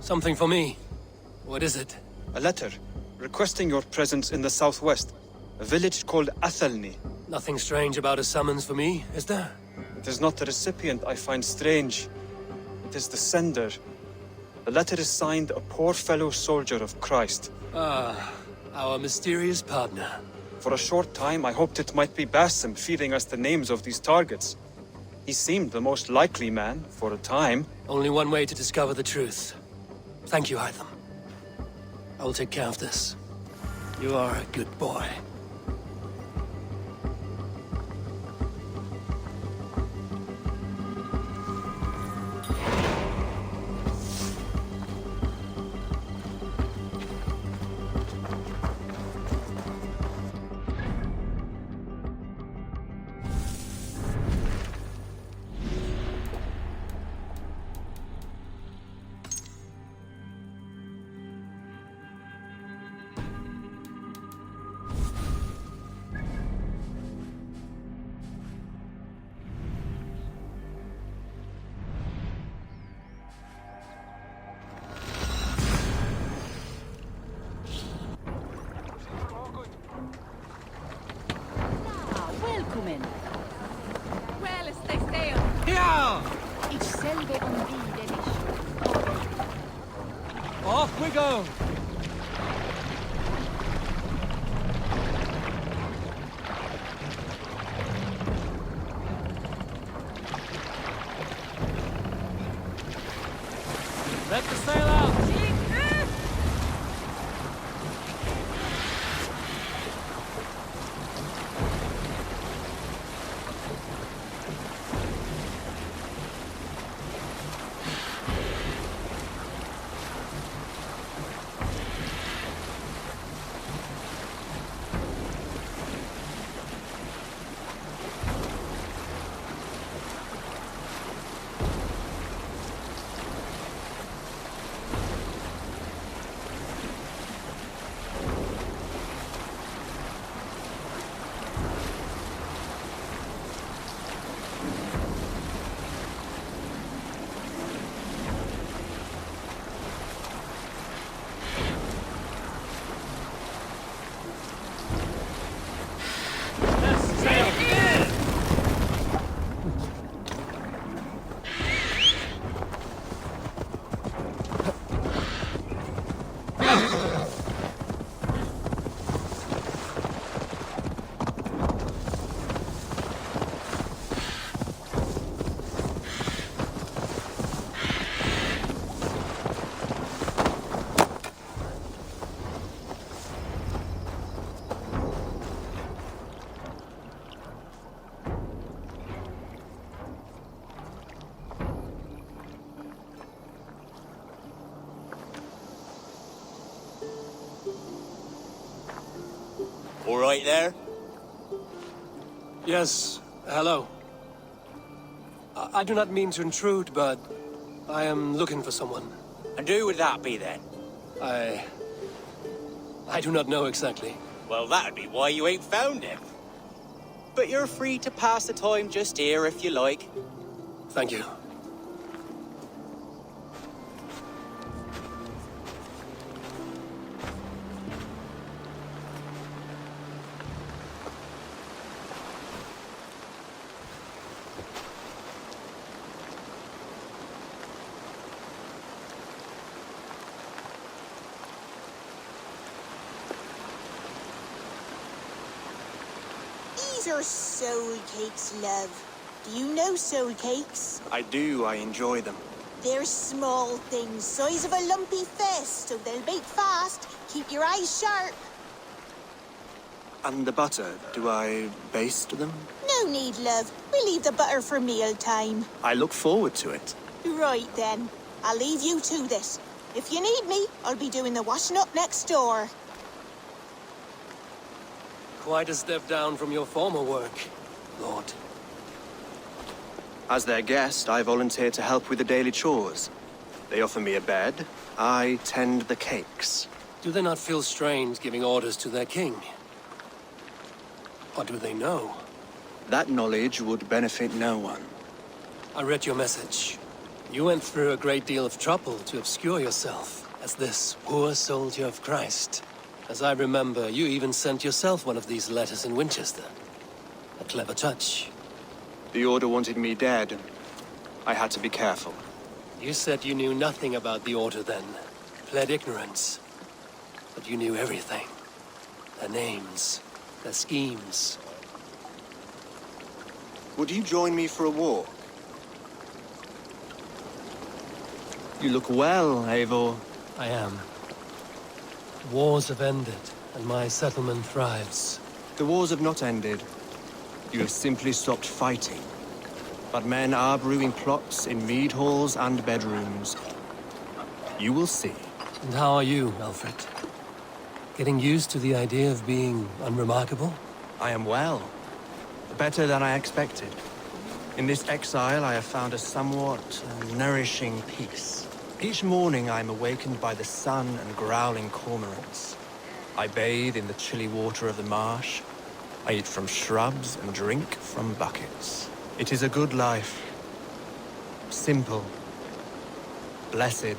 Something for me. What is it? A letter, requesting your presence in the southwest. A village called Athelney. Nothing strange about a summons for me, is there? It is not the recipient I find strange. It is the sender. The letter is signed a poor fellow soldier of Christ. Ah, our mysterious partner. For a short time, I hoped it might be Basim feeding us the names of these targets. He seemed the most likely man, for a time. Only one way to discover the truth. Thank you, Hytham. I will take care of this. You are a good boy. Off we go! Let the sail out! All right there? Yes, hello. I do not mean to intrude, but I am looking for someone. And who would that be then? I do not know exactly. Well, that'd be why you ain't found him. But you're free to pass the time just here if you like. Thank you. These are soul cakes, love. Do you know soul cakes? I do. I enjoy them. They're small things, size of a lumpy fist, so they'll bake fast. Keep your eyes sharp. And the butter, do I baste them? No need, love. We'll leave the butter for mealtime. I look forward to it. Right then. I'll leave you to this. If you need me, I'll be doing the washing up next door. Quite a step down from your former work, Lord. As their guest, I volunteer to help with the daily chores. They offer me a bed. I tend the cakes. Do they not feel strange giving orders to their king? Or do they know? That knowledge would benefit no one. I read your message. You went through a great deal of trouble to obscure yourself as this poor soldier of Christ. As I remember, you even sent yourself one of these letters in Winchester. A clever touch. The Order wanted me dead. I had to be careful. You said you knew nothing about the Order then. Pled ignorance. But you knew everything. Their names, their schemes. Would you join me for a walk? You look well, Eivor. I am. Wars have ended, and my settlement thrives. The wars have not ended. You have simply stopped fighting. But men are brewing plots in mead halls and bedrooms. You will see. And how are you, Alfred? Getting used to the idea of being unremarkable? I am well. Better than I expected. In this exile, I have found a somewhat nourishing peace. Each morning, I am awakened by the sun and growling cormorants. I bathe in the chilly water of the marsh. I eat from shrubs and drink from buckets. It is a good life. Simple. Blessed.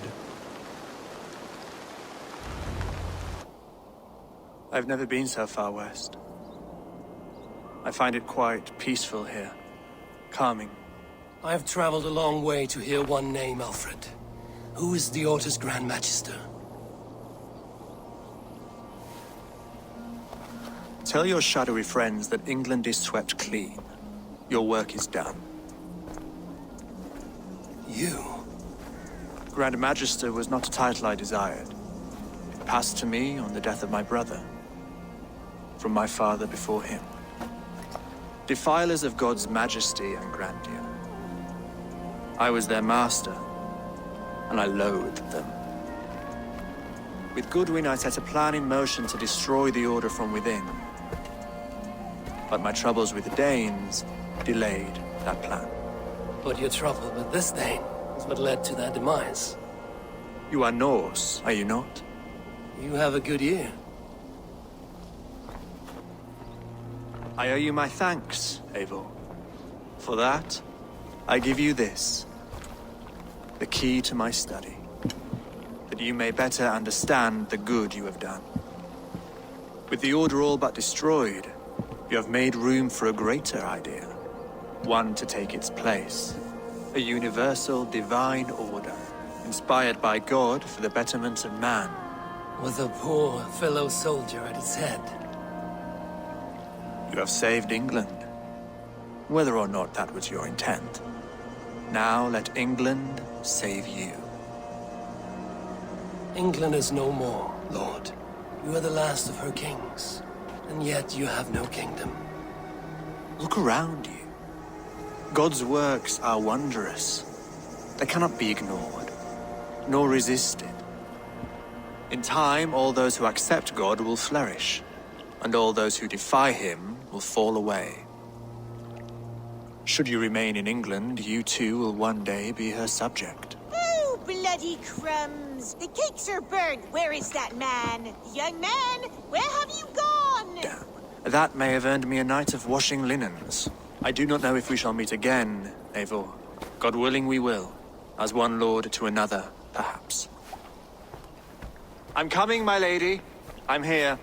I've never been so far west. I find it quite peaceful here. Calming. I've traveled a long way to hear one name, Alfred. Who is the Order's Grand Magister? Tell your shadowy friends that England is swept clean. Your work is done. You? Grand Magister was not a title I desired. It passed to me on the death of my brother. From my father before him. Defilers of God's majesty and grandeur. I was their master, and I loathed them. With Goodwin, I set a plan in motion to destroy the Order from within. But my troubles with the Danes delayed that plan. But your trouble with this Dane is what led to their demise. You are Norse, are you not? You have a good ear. I owe you my thanks, Eivor. For that, I give you this. The key to my study. That you may better understand the good you have done. With the Order all but destroyed, you have made room for a greater idea. One to take its place. A universal divine order, inspired by God for the betterment of man. With a poor fellow soldier at its head. You have saved England. Whether or not that was your intent. Now let England save you. England is no more, Lord. You are the last of her kings. And yet you have no kingdom. Look around you. God's works are wondrous. They cannot be ignored, nor resisted. In time, all those who accept God will flourish, and all those who defy him will fall away. Should you remain in England, you too will one day be her subject. Oh, bloody crumbs! The cakes are burned. Where is that man? Young man, where have you gone? Damn. That may have earned me a night of washing linens. I do not know if we shall meet again, Eivor. God willing we will. As one lord to another, perhaps. I'm coming, my lady. I'm here.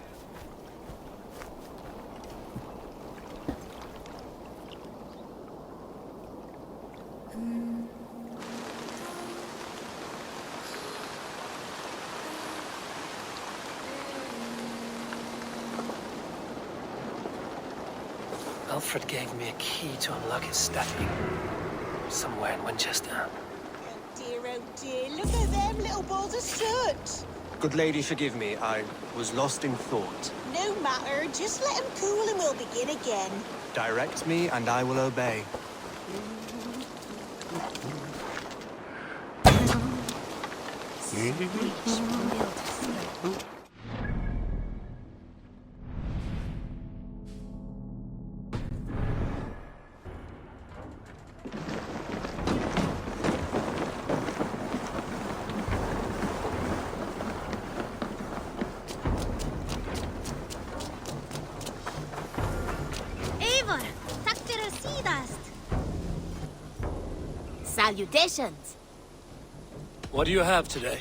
Alfred gave me a key to unlock his study. Somewhere in Winchester. Oh dear, look at them little balls of soot. Good lady, forgive me. I was lost in thought. No matter, just let them cool and we'll begin again. Direct me and I will obey. Salutations. What do you have today?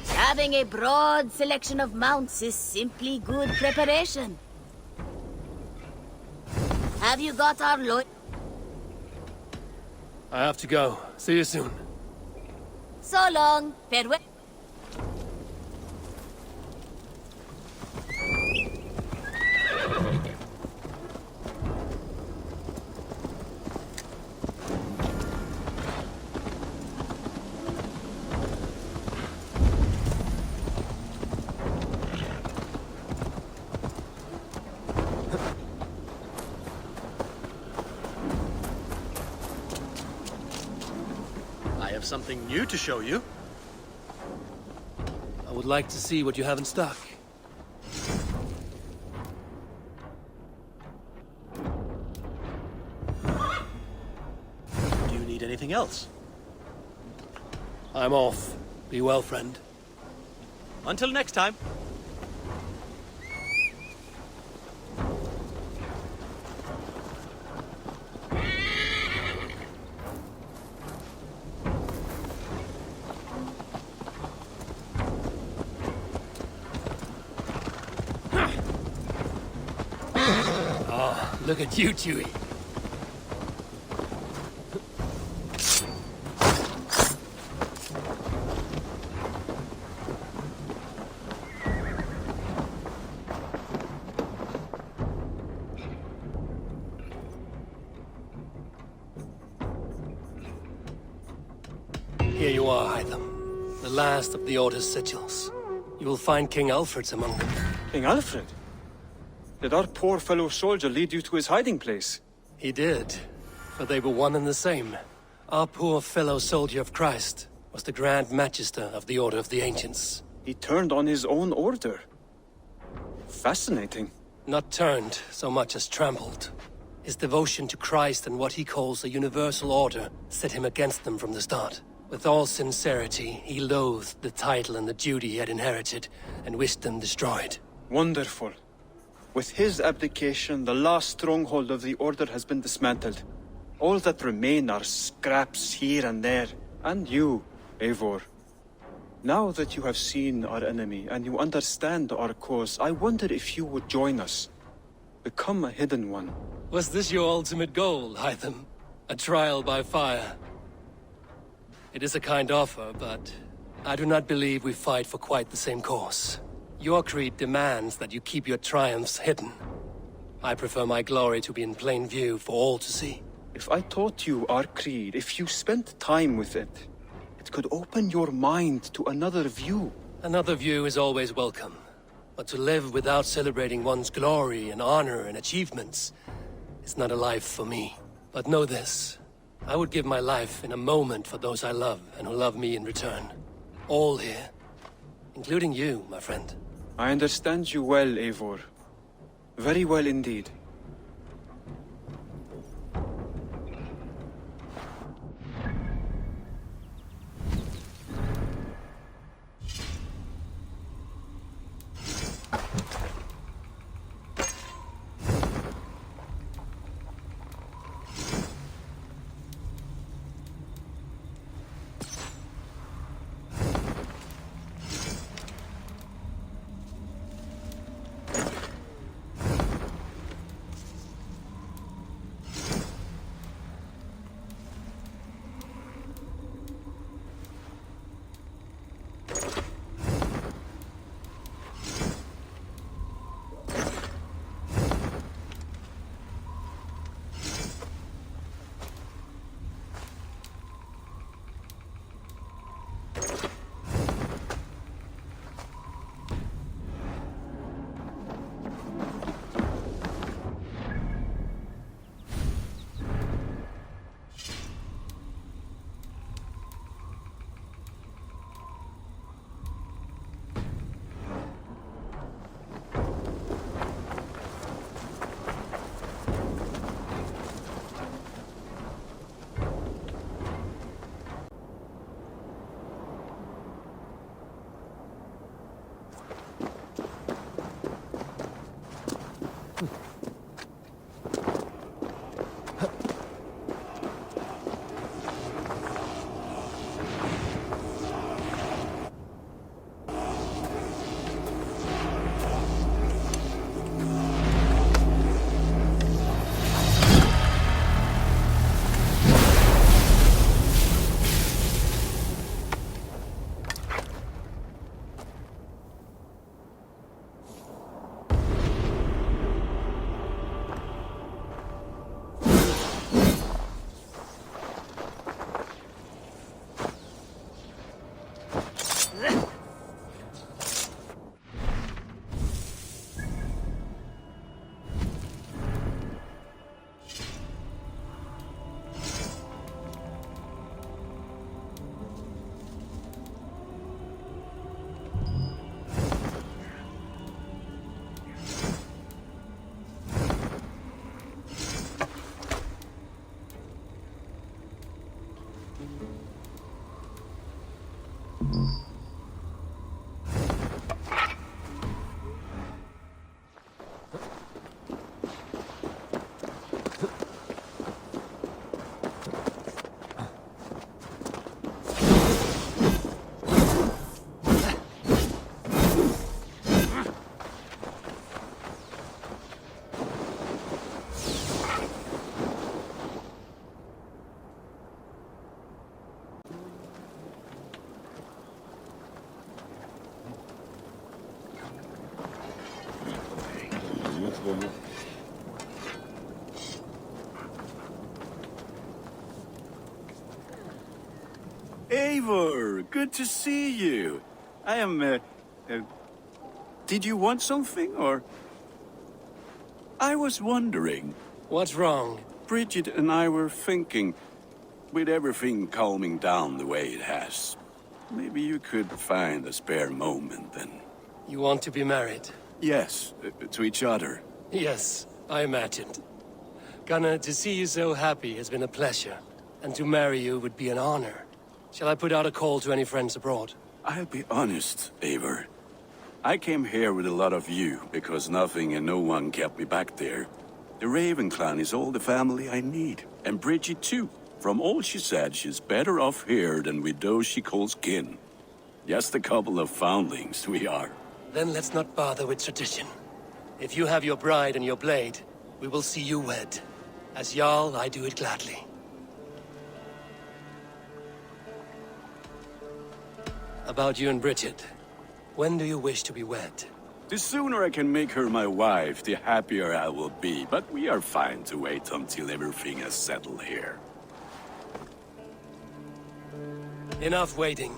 Having a broad selection of mounts is simply good preparation. Have you got our I have to go. See you soon. So long. Farewell. I have something new to show you. I would like to see what you have in stock. Do you need anything else? I'm off. Be well, friend. Until next time. Look at you, Chewie. Here you are, Hytham. The last of the Order's sigils. You will find King Alfred's among them. King Alfred? Did our poor fellow soldier lead you to his hiding place? He did, for they were one and the same. Our poor fellow soldier of Christ was the Grand Magister of the Order of the Ancients. He turned on his own order. Fascinating. Not turned so much as trampled. His devotion to Christ and what he calls a universal order set him against them from the start. With all sincerity, he loathed the title and the duty he had inherited and wished them destroyed. Wonderful. With his abdication, the last stronghold of the Order has been dismantled. All that remain are scraps here and there. And you, Eivor. Now that you have seen our enemy and you understand our cause, I wonder if you would join us. Become a hidden one. Was this your ultimate goal, Hytham? A trial by fire? It is a kind offer, but I do not believe we fight for quite the same cause. Your creed demands that you keep your triumphs hidden. I prefer my glory to be in plain view for all to see. If I taught you our creed, if you spent time with it, it could open your mind to another view. Another view is always welcome. But to live without celebrating one's glory and honor and achievements is not a life for me. But know this, I would give my life in a moment for those I love and who love me in return. All here, including you, my friend. I understand you well, Eivor. Very well indeed. Eivor, good to see you. I am, did you want something, or? I was wondering. What's wrong? Bridget and I were thinking, with everything calming down the way it has, maybe you could find a spare moment and... You want to be married? Yes, to each other. Yes, I imagined. Gunnar, to see you so happy has been a pleasure. And to marry you would be an honor. Shall I put out a call to any friends abroad? I'll be honest, Eivor. I came here with a lot of you, because nothing and no one kept me back there. The Raven clan is all the family I need. And Bridget too. From all she said, she's better off here than with those she calls kin. Just a couple of foundlings we are. Then let's not bother with tradition. If you have your bride and your blade, we will see you wed. As Jarl, I do it gladly. About you and Bridget. When do you wish to be wed? The sooner I can make her my wife, the happier I will be. But we are fine to wait until everything is settled here. Enough waiting.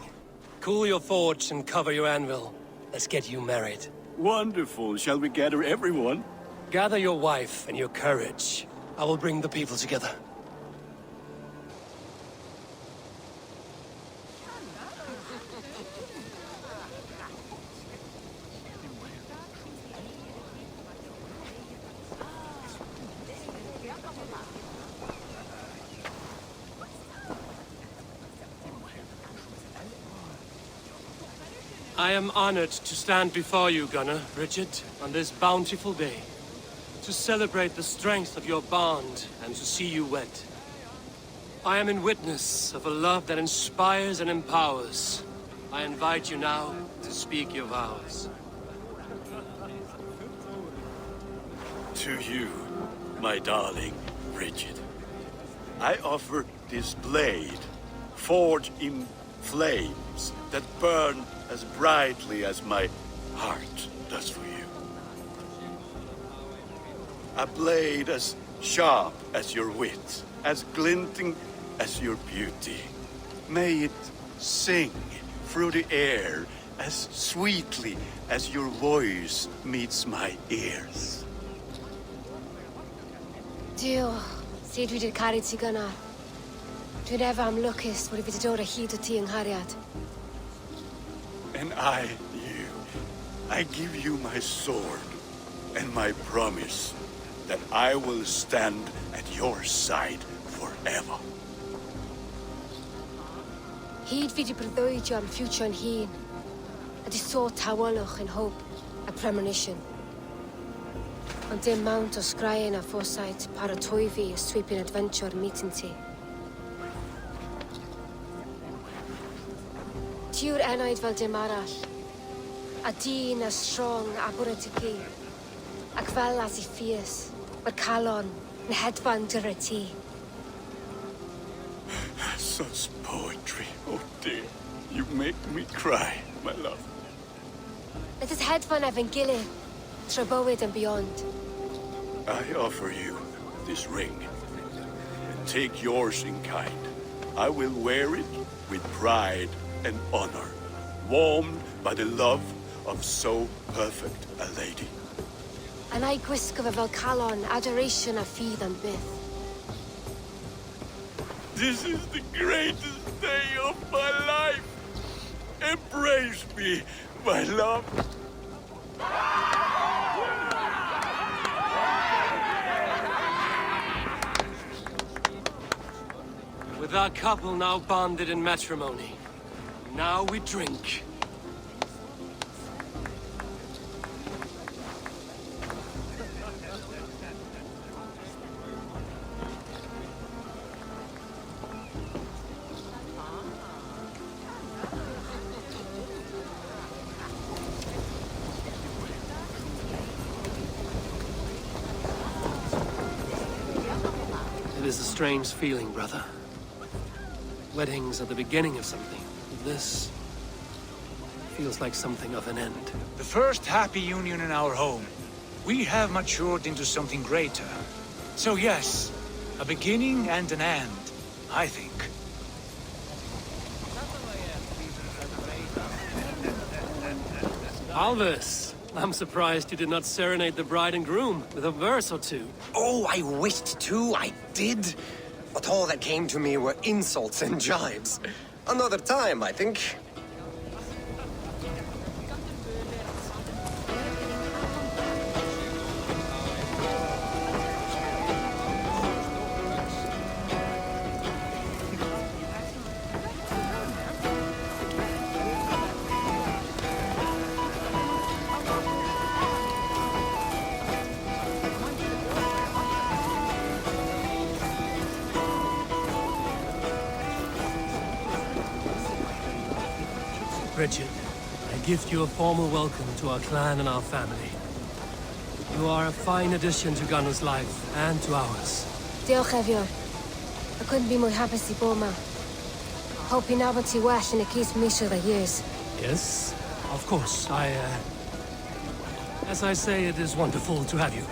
Cool your forge and cover your anvil. Let's get you married. Wonderful. Shall we gather everyone? Gather your wife and your courage. I will bring the people together. I am honored to stand before you, Gunnar, Bridget, on this bountiful day. To celebrate the strength of your bond and to see you wed. I am in witness of a love that inspires and empowers. I invite you now to speak your vows. To you, my darling Bridget, I offer this blade, forged in flames that burn as brightly as my heart does for you. A blade as sharp as your wit, as glinting as your beauty. May it sing through the air as sweetly as your voice meets my ears. Dio, sut dwi 'di caru ti Gunnar. Dwi'n efo am lwcus bod I wedi dod o hyd o ti yng nghariad. And I give you my sword and my promise that I will stand at your side forever. Hyd fi wedi breuddwydio am ffiwtio'n hun, a di so tawelwch yn hope a premonition. Ond dim mount o sgraen a foresight paratoi fi a sweeping adventure meeting ti. Tiw'r enaid fel dim arall, a dyn as strong a bwrdd i gi, ac fel as I fierce, mae'r calon yn hedfan dyr y ti. Such poetry, oh dear. You make me cry, my love. Let us hedfan efo'n gilydd, tra bywyd and beyond. I offer you this ring. And take yours in kind. I will wear it with pride and honor, warmed by the love of so perfect a lady. And I gwisgo fe fel calon, adoration a ffydd am byth. This is the greatest day of my life. Embrace me, my love. With our couple now bonded in matrimony, Now we drink. It is a strange feeling, brother. Weddings are the beginning of something. This feels like something of an end. The first happy union in our home. We have matured into something greater. So yes, a beginning and an end, I think. Alvis, I'm surprised you did not serenade the bride and groom with a verse or two. Oh, I wished to, I did. But all that came to me were insults and jibes. Another time, I think. Bridget, I gift you a formal welcome to our clan and our family. You are a fine addition to Gunnar's life and to ours. Diolch Evior. I couldn't be more happy to bo ma. Hope you never too well and it keeps me sure the years. Yes, of course. As I say, it is wonderful to have you.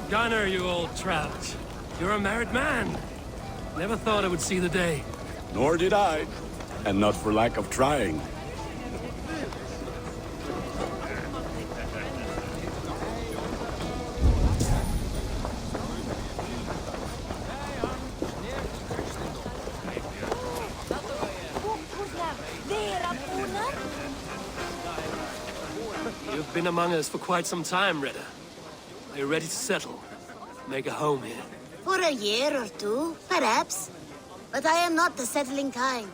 Gunnar, you old trout. You're a married man. Never thought I would see the day. Nor did I. And not for lack of trying. You've been among us for quite some time, Redda. Are you ready to settle? Make a home here? For a year or two, perhaps. But I am not the settling kind.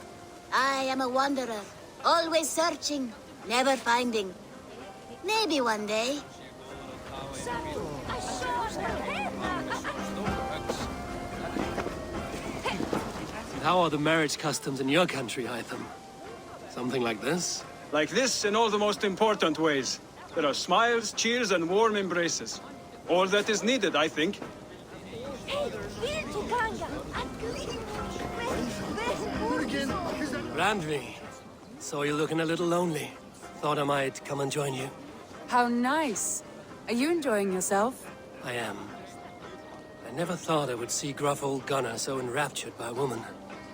I am a wanderer, always searching, never finding. Maybe one day. And how are the marriage customs in your country, Hytham? Something like this? Like this in all the most important ways. There are smiles, cheers, and warm embraces. All that is needed, I think. Randvi, saw you looking a little lonely. Thought I might come and join you. How nice. Are you enjoying yourself? I am. I never thought I would see gruff old Gunnar so enraptured by a woman.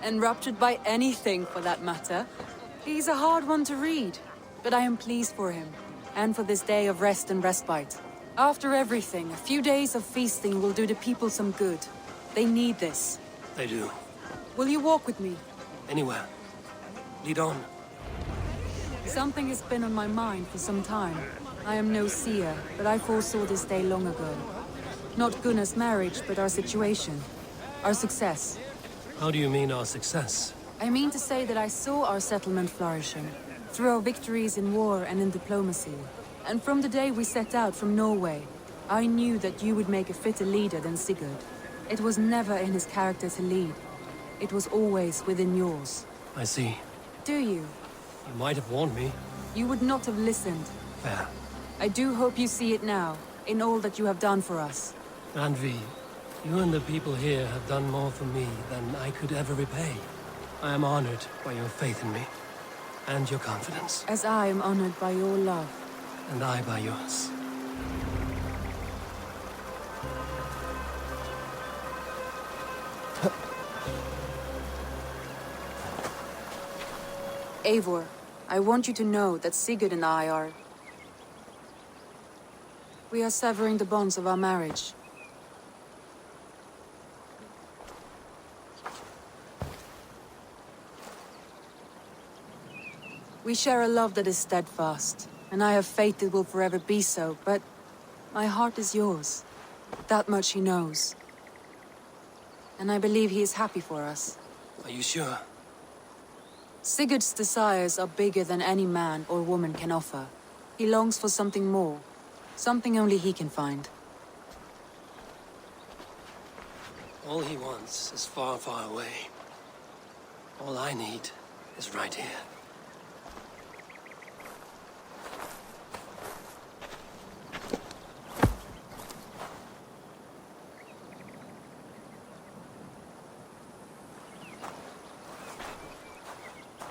Enraptured by anything, for that matter. He's a hard one to read, but I am pleased for him, and for this day of rest and respite. After everything, a few days of feasting will do the people some good. They need this. They do. Will you walk with me? Anywhere. Lead on. Something has been on my mind for some time. I am no seer, but I foresaw this day long ago. Not Gunnar's marriage, but our situation. Our success. How do you mean our success? I mean to say that I saw our settlement flourishing, through our victories in war and in diplomacy. And from the day we set out from Norway, I knew that you would make a fitter leader than Sigurd. It was never in his character to lead. It was always within yours. I see. Do you? You might have warned me. You would not have listened. Fair. I do hope you see it now, in all that you have done for us. Randvi, you and the people here have done more for me than I could ever repay. I am honored by your faith in me, and your confidence. As I am honored by your love. And I by yours. Eivor, I want you to know that Sigurd and I are... We are severing the bonds of our marriage. We share a love that is steadfast, and I have faith it will forever be so, but my heart is yours. That much he knows. And I believe he is happy for us. Are you sure? Sigurd's desires are bigger than any man or woman can offer. He longs for something more, something only he can find. All he wants is far, far away. All I need is right here.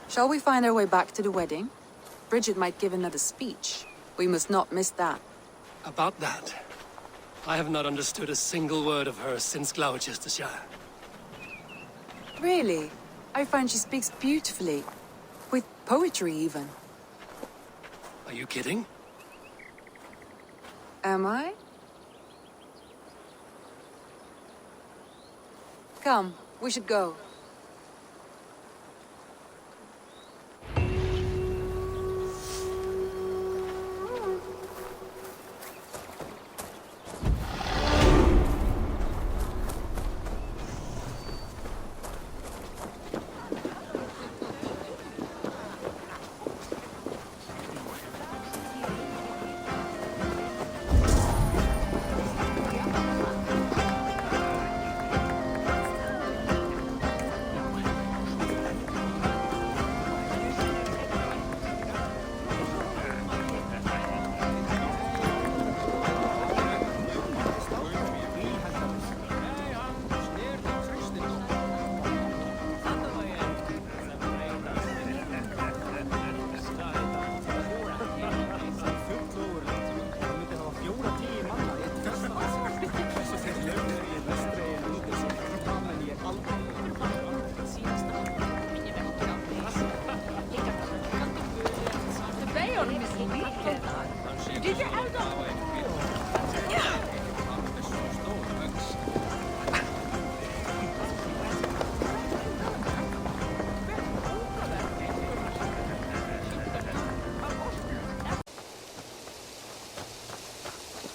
Shall we find our way back to the wedding? Bridget might give another speech. We must not miss that. About that, I have not understood a single word of hers since Gloucestershire. Really? I find she speaks beautifully. With poetry, even. Are you kidding? Am I? Come, we should go.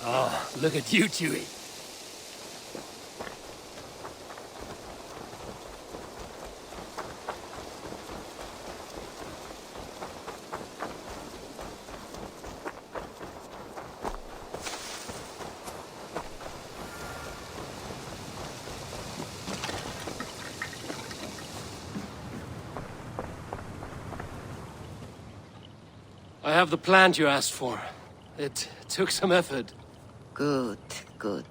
Oh, look at you, Chewie. I have the plant you asked for. It took some effort. Good, good.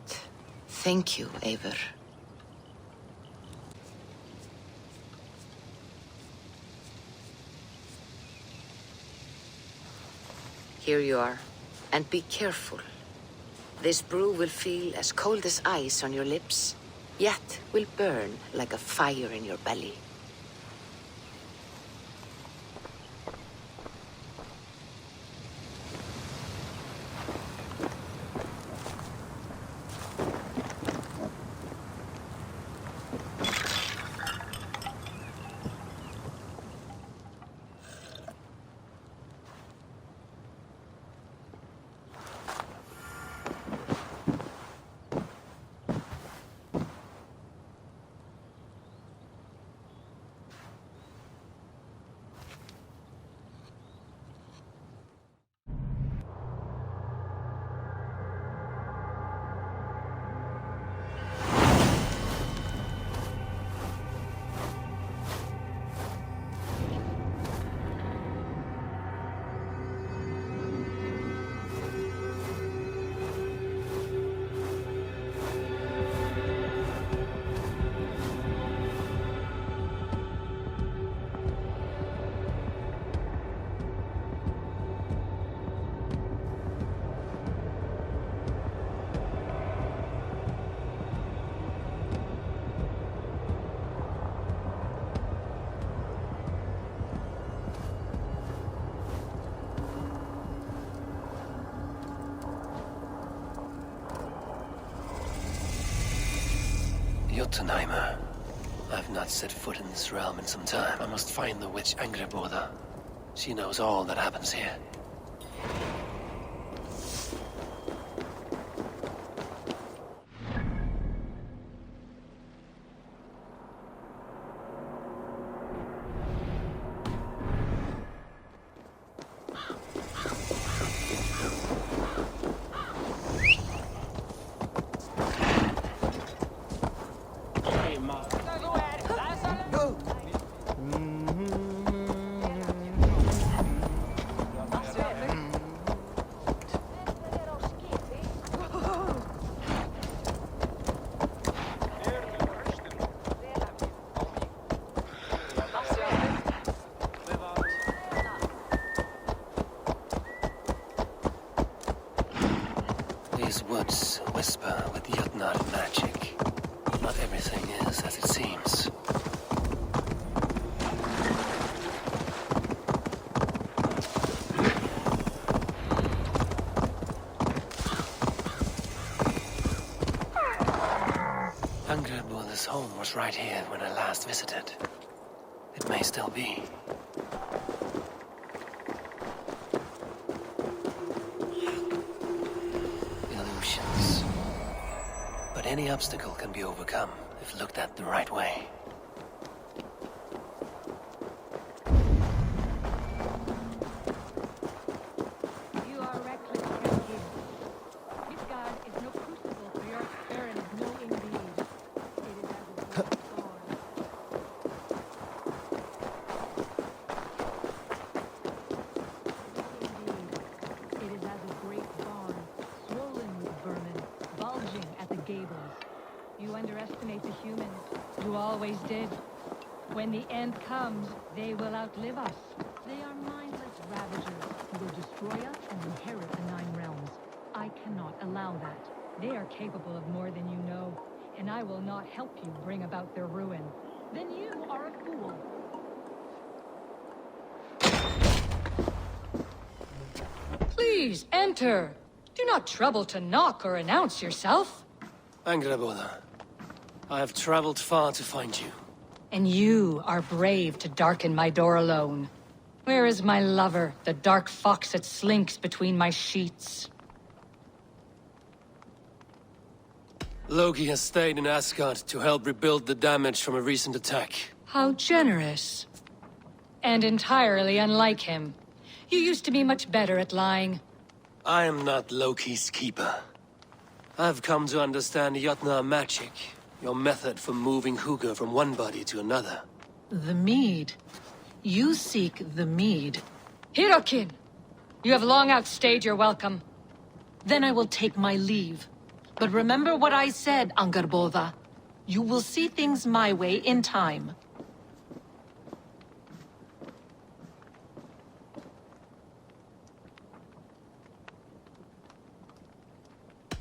Thank you, Eivor. Here you are. And be careful. This brew will feel as cold as ice on your lips, yet will burn like a fire in your belly. Jotunheimer. I've not set foot in this realm in some time. I must find the witch Angrboda. She knows all that happens here. These woods whisper with Jotnar magic. Not everything is as it seems. Angreboda's home was right here when I last visited. It may still be. Illusions. But any obstacle can be overcome if looked at the right way. You are reckless, King. This god is no crucible for your spirit, no indeed. It is as a great sword. Indeed, it is as a great barn, swollen with vermin, bulging at the gables. You underestimate the humans. You always did. When the end comes, they will outlive us. They are mindless ravagers who will destroy us and inherit the Nine Realms. I cannot allow that. They are capable of more than you know, and I will not help you bring about their ruin. Then you are a fool. Please, enter. Do not trouble to knock or announce yourself. Angreboda, I have traveled far to find you. And you are brave to darken my door alone. Where is my lover, the dark fox that slinks between my sheets? Loki has stayed in Asgard to help rebuild the damage from a recent attack. How generous. And entirely unlike him. You used to be much better at lying. I am not Loki's keeper. I've come to understand Jotnar magic, your method for moving Hugr from one body to another. The mead. You seek the mead. Hirokin! You have long outstayed your welcome. Then I will take my leave. But remember what I said, Angrboda. You will see things my way in time.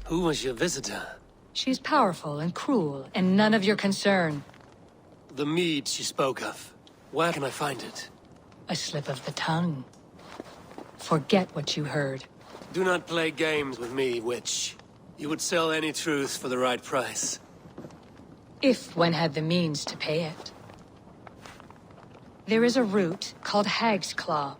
Who was your visitor? She's powerful and cruel, and none of your concern. The mead she spoke of. Where can I find it? A slip of the tongue. Forget what you heard. Do not play games with me, witch. You would sell any truth for the right price. If one had the means to pay it. There is a root called Hag's Claw.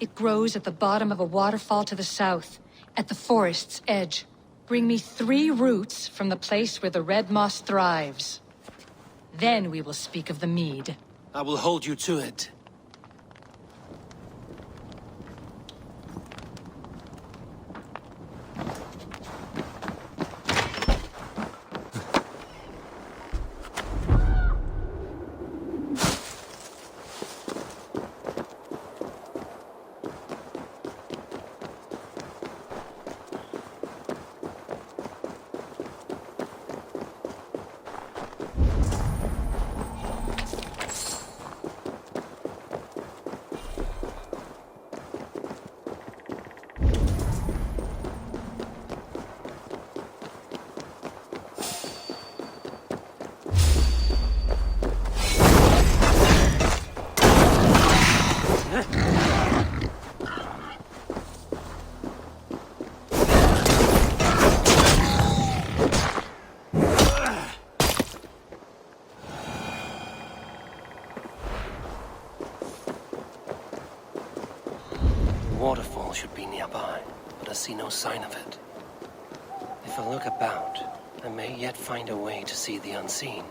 It grows at the bottom of a waterfall to the south, at the forest's edge. Bring me 3 roots from the place where the red moss thrives. Then we will speak of the mead. I will hold you to it. Waterfall should be nearby, but I see no sign of it. If I look about, I may yet find a way to see the unseen.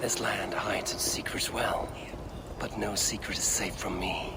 This land hides its secrets well, but no secret is safe from me.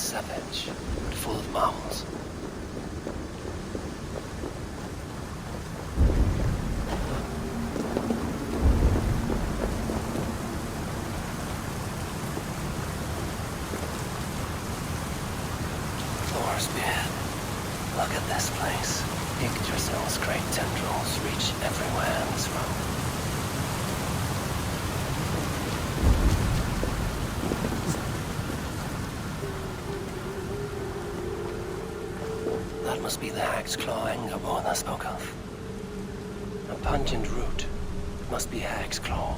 savage, but full of marvels. Beard, look at this place. Yggdrasil's great tendrils reach everywhere in this road. That must be the Hag's Claw Engerborn I spoke of. A pungent root. It must be Hag's Claw.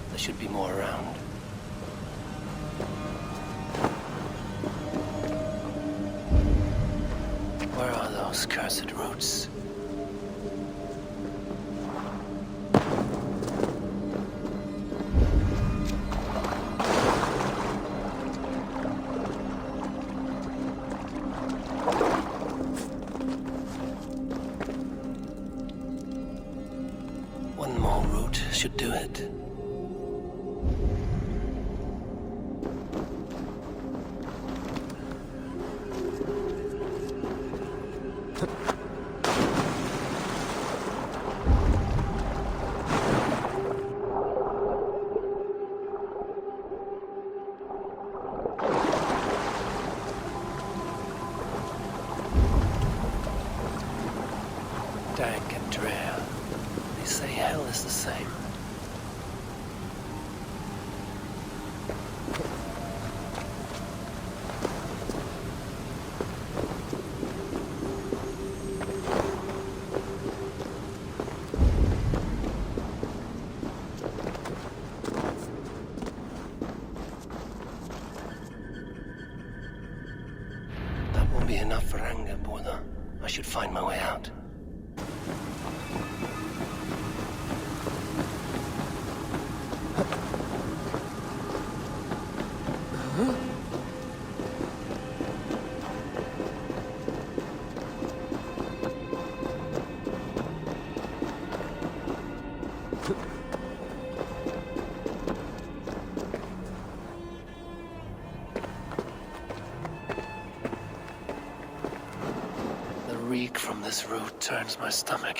There should be more around. Where are those cursed roots? One more root should do it. Dank and drear. They say hell is the same. That won't be enough for anger, Borda. I should find my way out. The reek from this root turns my stomach.